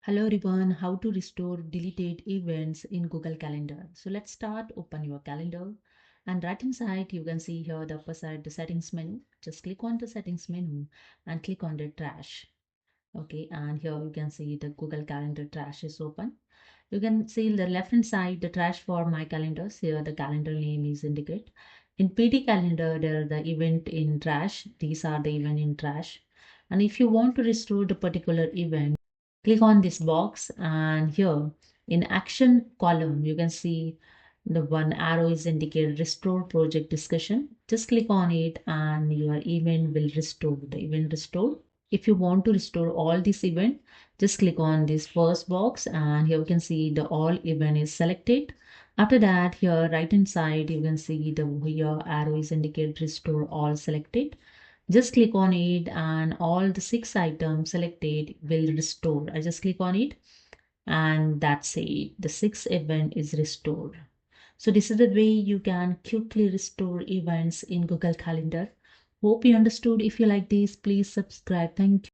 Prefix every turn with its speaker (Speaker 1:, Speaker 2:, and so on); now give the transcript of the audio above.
Speaker 1: Hello everyone, how to restore deleted events in Google Calendar. So let's start. Open your calendar and right inside you can see here the upper side the settings menu. Just click on the settings menu and click on the trash. Okay, and here you can see the Google Calendar trash is open. You can see the left hand side the trash for my calendars. Here the calendar name is indicated. In PD calendar there are the event in trash. These are the event in trash. And if you want to restore the particular event, click on this box and here in action column you can see the one arrow is indicated restore project discussion. Just click on it and your event will restore the event restore. If you want to restore all this event, just click on this first box and here you can see the all event is selected. After that, here right hand side you can see the here arrow is indicated restore all selected. Just click on it and all the 6 items selected will restore. I just click on it and that's it. The 6th event is restored. So this is the way you can quickly restore events in Google Calendar. Hope you understood. If you like this, please subscribe. Thank you.